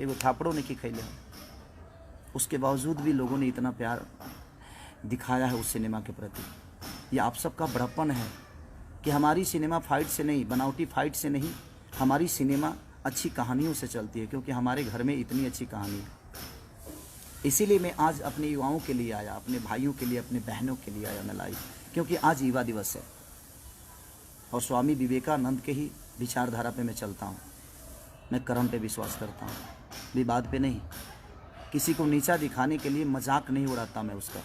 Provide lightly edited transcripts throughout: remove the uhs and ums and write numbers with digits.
एगो थापड़ों ने की खैले। उसके बावजूद भी लोगों ने इतना प्यार दिखाया है उस सिनेमा के प्रति। ये आप सबका बड़प्पन है कि हमारी सिनेमा फाइट से नहीं, बनावटी फाइट से नहीं, हमारी सिनेमा अच्छी कहानियों से चलती है, क्योंकि हमारे घर में इतनी अच्छी कहानी है। इसीलिए मैं आज अपने युवाओं के लिए आया, अपने भाइयों के लिए, अपने बहनों के लिए आया मैं लाइव, क्योंकि आज युवा दिवस है और स्वामी विवेकानंद के ही विचारधारा पे मैं चलता हूँ। मैं कर्म पे विश्वास करता हूँ, विवाद पे नहीं। किसी को नीचा दिखाने के लिए मजाक नहीं उड़ाता मैं उसका।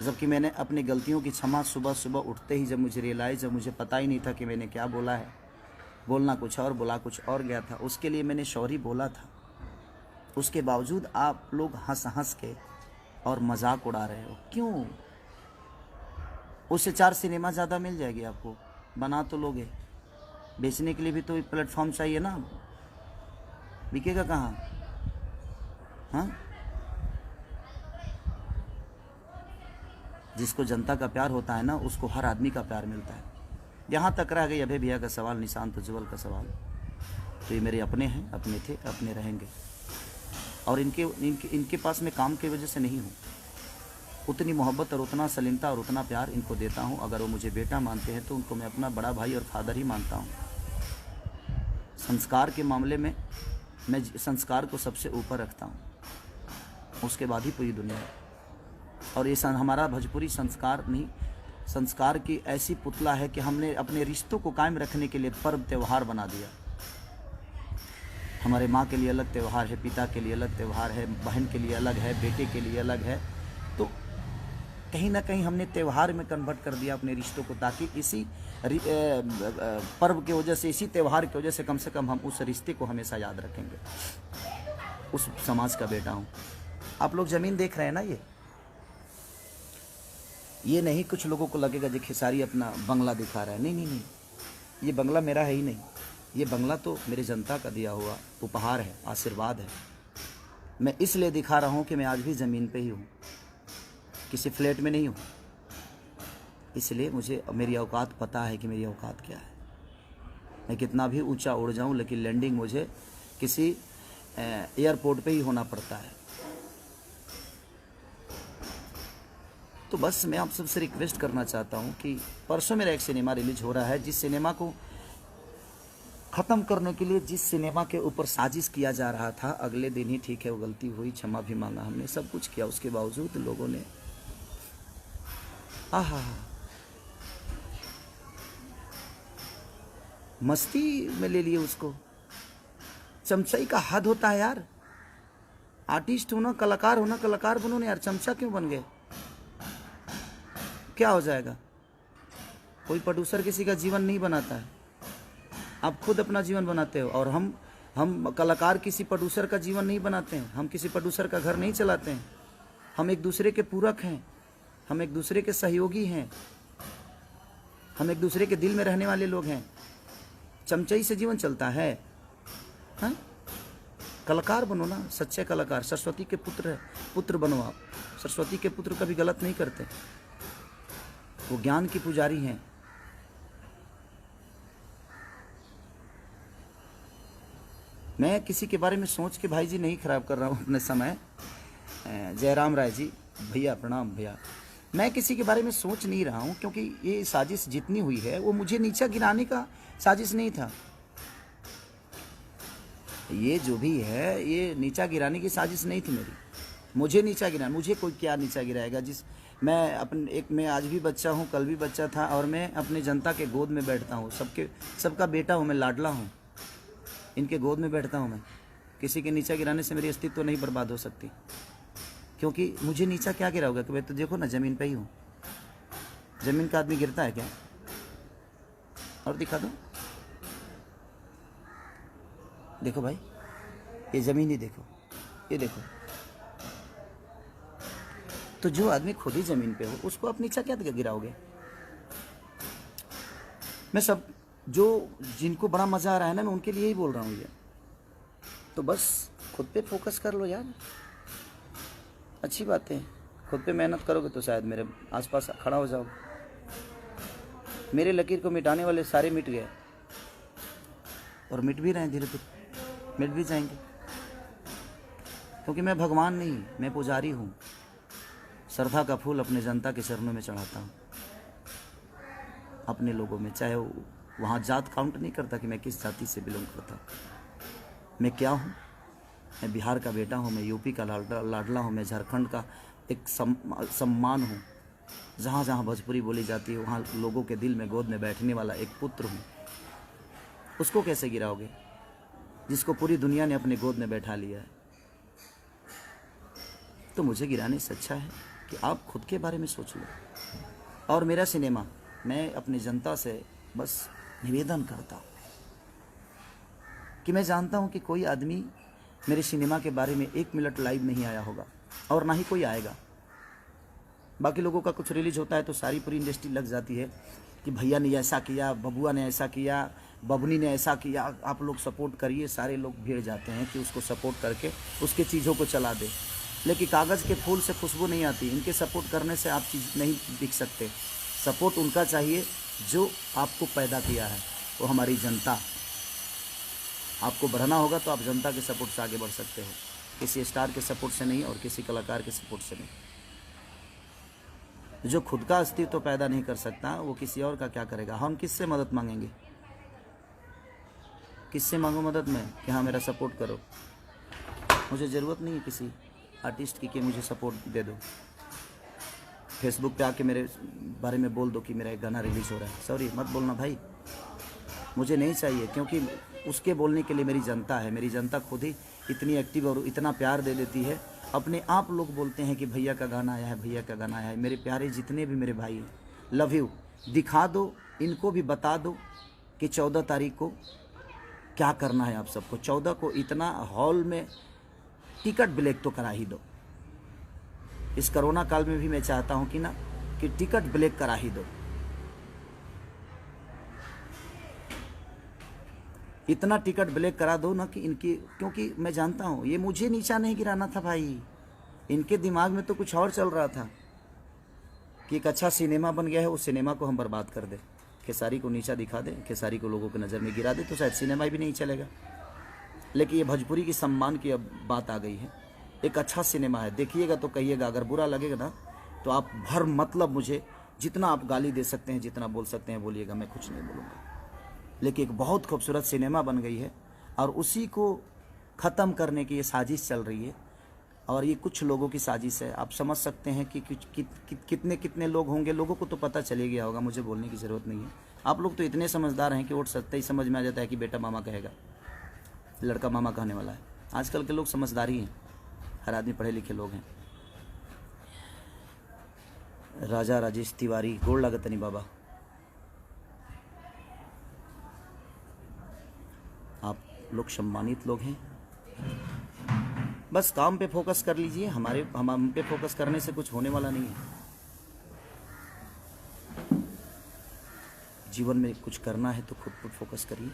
जबकि मैंने अपनी गलतियों की क्षमा सुबह सुबह उठते ही जब मुझे रियलाइज़, जब मुझे पता ही नहीं था कि मैंने क्या बोला है, बोलना कुछ और बोला कुछ और गया था, उसके लिए मैंने सॉरी बोला था। उसके बावजूद आप लोग हंस हंस के और मजाक उड़ा रहे हो, क्यों? उससे 4 सिनेमा ज़्यादा मिल जाएगी आपको, बना तो लोगे, बेचने के लिए भी तो प्लेटफॉर्म चाहिए ना, बिकेगा कहाँ? हाँ, जिसको जनता का प्यार होता है ना, उसको हर आदमी का प्यार मिलता है। यहाँ तक रह गई अभय भैया का सवाल, निशांत उज्ज्वल का सवाल, तो ये मेरे अपने हैं, अपने थे, अपने रहेंगे। और इनके पास मैं काम की वजह से नहीं हूँ, उतनी मोहब्बत और उतना सलीमता और उतना प्यार इनको देता हूँ। अगर वो मुझे बेटा मानते हैं तो उनको मैं अपना बड़ा भाई और फादर ही मानता हूँ। संस्कार के मामले में मैं संस्कार को सबसे ऊपर रखता हूँ, उसके बाद ही पूरी दुनिया है। और ये हमारा भोजपुरी संस्कार नहीं, संस्कार की ऐसी पुतला है कि हमने अपने रिश्तों को कायम रखने के लिए पर्व त्यौहार बना दिया। हमारे माँ के लिए अलग त्यौहार है, पिता के लिए अलग त्यौहार है, बहन के लिए अलग है, बेटे के लिए अलग है। तो कहीं ना कहीं हमने त्यौहार में कन्वर्ट कर दिया अपने रिश्तों को, ताकि इसी पर्व की वजह से, इसी त्यौहार की वजह से कम हम उस रिश्ते को हमेशा याद रखेंगे। उस समाज का बेटा हूँ। आप लोग ज़मीन देख रहे हैं ना, ये नहीं कुछ लोगों को लगेगा कि खेसारी अपना बंगला दिखा रहा है। नहीं नहीं नहीं, ये बंगला मेरा है ही नहीं। ये बंगला तो मेरे जनता का दिया हुआ उपहार है, आशीर्वाद है। मैं इसलिए दिखा रहा हूँ कि मैं आज भी ज़मीन पे ही हूँ, किसी फ्लैट में नहीं हूँ। इसलिए मुझे मेरी औकात पता है कि मेरी औकात क्या है। मैं कितना भी ऊंचा उड़ जाऊँ, लेकिन लैंडिंग मुझे किसी एयरपोर्ट पे ही होना पड़ता है। तो बस मैं आप सबसे रिक्वेस्ट करना चाहता हूँ कि परसों मेरा एक सिनेमा रिलीज हो रहा है, जिस सिनेमा को ख़त्म करने के लिए, जिस सिनेमा के ऊपर साजिश किया जा रहा था, अगले दिन ही ठीक है वो गलती हुई, क्षमा भी मांगा हमने, सब कुछ किया। उसके बावजूद लोगों ने आहा मस्ती में ले लिए उसको। चमचाई का हद होता है यार। आर्टिस्ट हो ना, कलाकार हो ना, कलाकार बनो ना यार, चमचा क्यों बन गए? क्या हो जाएगा? कोई प्रोड्यूसर किसी का जीवन नहीं बनाता है, आप खुद अपना जीवन बनाते हो। और हम कलाकार किसी प्रोड्यूसर का जीवन नहीं बनाते हैं, हम किसी प्रोड्यूसर का घर नहीं चलाते हैं। हम एक दूसरे के पूरक हैं, हम एक दूसरे के सहयोगी हैं, हम एक दूसरे के दिल में रहने वाले लोग हैं। चमचाई से जीवन चलता है? हाँ, कलाकार बनो ना, सच्चे कलाकार। सरस्वती के पुत्र बनो आप। सरस्वती के पुत्र कभी गलत नहीं करते, वो ज्ञान की पुजारी हैं। मैं किसी के बारे में सोच के भाई जी नहीं खराब कर रहा हूँ अपने समय। जयराम राय जी, भैया प्रणाम भैया। मैं किसी के बारे में सोच नहीं रहा हूँ, क्योंकि ये साजिश जितनी हुई है वो मुझे नीचा गिराने का साजिश नहीं था। ये जो भी है, ये नीचा गिराने की साजिश नहीं थी मेरी। मुझे नीचा गिरा, मुझे कोई क्या नीचा गिराएगा? मैं आज भी बच्चा हूँ, कल भी बच्चा था, और मैं अपने जनता के गोद में बैठता हूँ। सबका बेटा हूँ मैं, लाडला हूँ, इनके गोद में बैठता हूँ मैं। किसी के नीचा गिराने से मेरी अस्तित्व नहीं बर्बाद हो सकती, क्योंकि मुझे नीचा क्या गिराओगे? कि भाई तो देखो ना, ज़मीन पे ही हूँ। ज़मीन का आदमी गिरता है क्या? और दिखा दो, देखो भाई, ये ज़मीन ही देखो, ये देखो। तो जो आदमी खुद ही ज़मीन पे हो, उसको आप नीचा क्या गिराओगे? मैं सब जिनको बड़ा मज़ा आ रहा है ना, मैं उनके लिए ही बोल रहा हूँ ये। तो बस खुद पे फोकस कर लो यार, अच्छी बात है। खुद पे मेहनत करोगे तो शायद मेरे आसपास खड़ा हो जाओगे। मेरे लकीर को मिटाने वाले सारे मिट गए, और मिट भी रहे हैं, धीरे धीरे मिट भी जाएंगे। क्योंकि मैं भगवान नहीं, मैं पुजारी हूँ। श्रद्धा का फूल अपने जनता के चरणों में चढ़ाता हूँ, अपने लोगों में। चाहे वहाँ जात काउंट नहीं करता कि मैं किस जाति से बिलोंग करता हूँ। मैं क्या हूँ? मैं बिहार का बेटा हूँ, मैं यूपी का लाडला हूँ, मैं झारखंड का एक सम्मान हूँ। जहाँ जहाँ भोजपुरी बोली जाती है वहाँ लोगों के दिल में गोद में बैठने वाला एक पुत्र हूँ। उसको कैसे गिराओगे जिसको पूरी दुनिया ने अपने गोद में बैठा लिया है? तो मुझे गिराने से अच्छा है कि आप खुद के बारे में सोच लो। और मेरा सिनेमा, मैं अपनी जनता से बस निवेदन करता हूँ कि मैं जानता हूँ कि कोई आदमी मेरे सिनेमा के बारे में 1 मिनट लाइव नहीं आया होगा और ना ही कोई आएगा। बाकी लोगों का कुछ रिलीज होता है तो सारी पूरी इंडस्ट्री लग जाती है कि भैया ने ऐसा किया, बबुआ ने ऐसा किया, बबनी ने ऐसा किया, आप लोग सपोर्ट करिए। सारे लोग भीड़ जाते हैं कि उसको सपोर्ट करके उसके चीज़ों को चला दे। लेकिन कागज़ के फूल से खुशबू नहीं आती। इनके सपोर्ट करने से आप चीज़ नहीं दिख सकते। सपोर्ट उनका चाहिए जो आपको पैदा किया है, वो हमारी जनता। आपको बढ़ना होगा तो आप जनता के सपोर्ट से आगे बढ़ सकते हो, किसी स्टार के सपोर्ट से नहीं और किसी कलाकार के सपोर्ट से नहीं। जो खुद का अस्तित्व तो पैदा नहीं कर सकता वो किसी और का क्या करेगा? हम किससे मदद मांगेंगे? किससे मांगो मदद में कि हाँ मेरा सपोर्ट करो? मुझे ज़रूरत नहीं है किसी आर्टिस्ट की कि मुझे सपोर्ट दे दो। फेसबुक पे आके मेरे बारे में बोल दो कि मेरा एक गाना रिलीज़ हो रहा है। सॉरी, मत बोलना भाई, मुझे नहीं चाहिए। क्योंकि उसके बोलने के लिए मेरी जनता है। मेरी जनता खुद ही इतनी एक्टिव और इतना प्यार दे देती है। अपने आप लोग बोलते हैं कि भैया का गाना आया है, भैया का गाना आया है। मेरे प्यारे जितने भी मेरे भाई हैं, लव यू। दिखा दो, इनको भी बता दो कि 14 तारीख को क्या करना है आप सबको। 14 को इतना हॉल में टिकट ब्लैक तो करा ही दो। इस कोरोना काल में भी मैं चाहता हूं कि टिकट ब्लैक करा ही दो। इतना टिकट ब्लैक करा दो ना कि इनकी, क्योंकि मैं जानता हूं ये मुझे नीचा नहीं गिराना था भाई। इनके दिमाग में तो कुछ और चल रहा था कि एक अच्छा सिनेमा बन गया है, उस सिनेमा को हम बर्बाद कर दें, खेसारी को नीचा दिखा दें, खेसारी को लोगों की नज़र में गिरा दे तो शायद सिनेमा भी नहीं चलेगा। लेकिन ये भोजपुरी की सम्मान की अब बात आ गई है। एक अच्छा सिनेमा है, देखिएगा तो कहिएगा। अगर बुरा लगेगा ना तो आप भर मतलब मुझे जितना आप गाली दे सकते हैं, जितना बोल सकते हैं बोलिएगा, मैं कुछ नहीं बोलूँगा। लेकिन एक बहुत खूबसूरत सिनेमा बन गई है और उसी को ख़त्म करने की ये साजिश चल रही है। और ये कुछ लोगों की साजिश है। आप समझ सकते हैं कि कितने कितने लोग होंगे। लोगों को तो पता चले गया होगा, मुझे बोलने की ज़रूरत नहीं है। आप लोग तो इतने समझदार हैं कि वोट सत्ता ही समझ में आ जाता है कि बेटा मामा कहेगा, लड़का मामा कहने वाला है। आजकल के लोग समझदारी हैं, हर आदमी पढ़े लिखे लोग हैं। राजा राजेश तिवारी, गोड़ लागत नहीं बाबा, आप लोग सम्मानित लोग हैं। बस काम पे फोकस कर लीजिए। हम पे फोकस करने से कुछ होने वाला नहीं है। जीवन में कुछ करना है तो खुद पर फोकस करिए।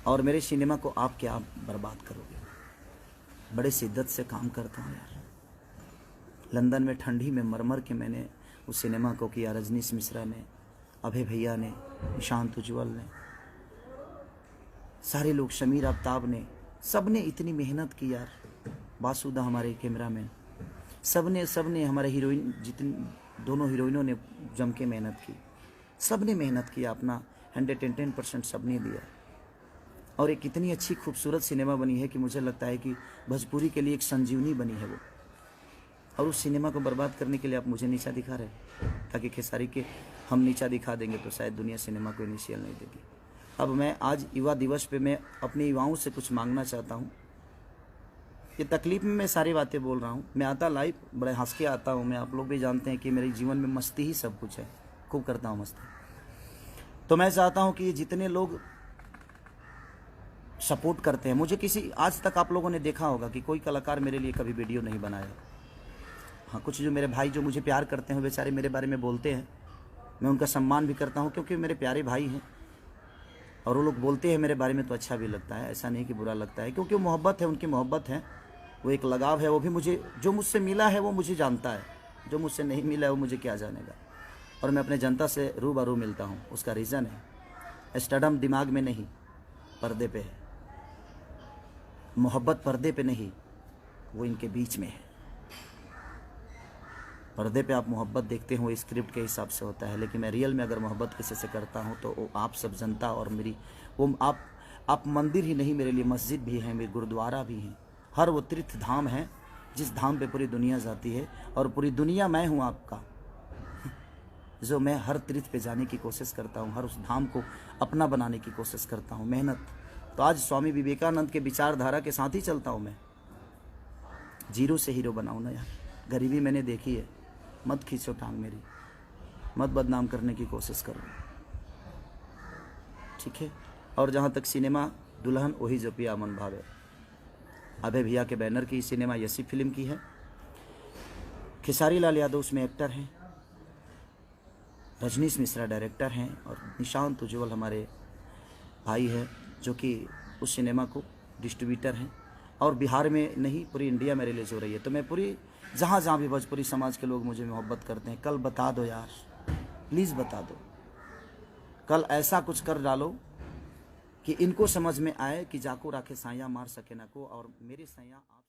और मेरे सिनेमा को आप क्या बर्बाद करोगे? बड़े शिद्दत से काम करता हूँ यार। लंदन में ठंडी में मर के मैंने उस सिनेमा को किया। रजनीश मिश्रा ने, अभय भैया ने, निशांत उज्ज्वल ने, सारे लोग, शमीर आफ्ताब ने, सब ने इतनी मेहनत की यार। बासुदा हमारे कैमरामैन, सब ने हमारे हीरोइन, जितनी दोनों हीरोइनों ने जम के मेहनत की। सब ने मेहनत किया, अपना 110% सब ने दिया। और एक इतनी अच्छी खूबसूरत सिनेमा बनी है कि मुझे लगता है कि भोजपुरी के लिए एक संजीवनी बनी है वो। और उस सिनेमा को बर्बाद करने के लिए आप मुझे नीचा दिखा रहे हैं, ताकि खेसारी के हम नीचा दिखा देंगे तो शायद दुनिया सिनेमा को इनिशियल नहीं देगी। अब मैं आज युवा दिवस पे मैं अपने युवाओं से कुछ मांगना चाहता हूँ। ये तकलीफ में मैं सारी बातें बोल रहा हूँ। मैं आता लाइव बड़े हंस के आता हूँ। मैं, आप लोग भी जानते हैं कि मेरे जीवन में मस्ती ही सब कुछ है, खूब करता हूँ मस्ती। तो मैं चाहता हूँ कि जितने लोग सपोर्ट करते हैं मुझे, किसी आज तक आप लोगों ने देखा होगा कि कोई कलाकार मेरे लिए कभी वीडियो नहीं बनाया। हाँ, कुछ जो मेरे भाई जो मुझे प्यार करते हैं बेचारे मेरे बारे में बोलते हैं, मैं उनका सम्मान भी करता हूँ क्योंकि मेरे प्यारे भाई हैं। और वो लोग बोलते हैं मेरे बारे में तो अच्छा भी लगता है, ऐसा नहीं कि बुरा लगता है, क्योंकि वो मोहब्बत है, उनकी मोहब्बत है, वो एक लगाव है। वो भी मुझे, जो मुझसे मिला है वो मुझे जानता है, जो मुझसे नहीं मिला है वो मुझे क्या जानेगा। और मैं अपने जनता से रूबरू मिलता हूँ। उसका रीज़न है स्टडम दिमाग में नहीं, पर्दे पे है। मोहब्बत पर्दे पे नहीं, वो इनके बीच में है। पर्दे पे आप मोहब्बत देखते हो, स्क्रिप्ट के हिसाब से होता है, लेकिन मैं रियल में अगर मोहब्बत किसी से करता हूँ तो वो आप सब जनता और मेरी, वो आप मंदिर ही नहीं, मेरे लिए मस्जिद भी है, मेरे गुरुद्वारा भी है, हर वो तीर्थ धाम है जिस धाम पे पूरी दुनिया जाती है, और पूरी दुनिया मैं हूँ आपका, जो मैं हर तीर्थ पे जाने की कोशिश करता हूँ, हर उस धाम को अपना बनाने की कोशिश करता हूँ, मेहनत। तो आज स्वामी विवेकानंद के विचारधारा के साथ ही चलता हूँ मैं। जीरो से हीरो बनाऊँ ना यार, गरीबी मैंने देखी है, मत खींचो टांग मेरी, मत बदनाम करने की कोशिश करो, ठीक है। और जहाँ तक सिनेमा, दुल्हन वही जो पिया मन भावे, अभय भैया के बैनर की सिनेमा यसी फिल्म की है। खेसारी लाल यादव उसमें एक्टर हैं, रजनीश मिश्रा डायरेक्टर हैं, और निशांत उज्ज्वल हमारे भाई हैं जो कि उस सिनेमा को डिस्ट्रीब्यूटर हैं। और बिहार में नहीं, पूरी इंडिया में रिलीज हो रही है। तो मैं पूरी जहाँ जहाँ भी भोजपुरी समाज के लोग मुझे मोहब्बत करते हैं, कल बता दो यार, प्लीज़ बता दो, कल ऐसा कुछ कर डालो कि इनको समझ में आए कि जाको राखे साया मार सके ना को, और मेरे साया आप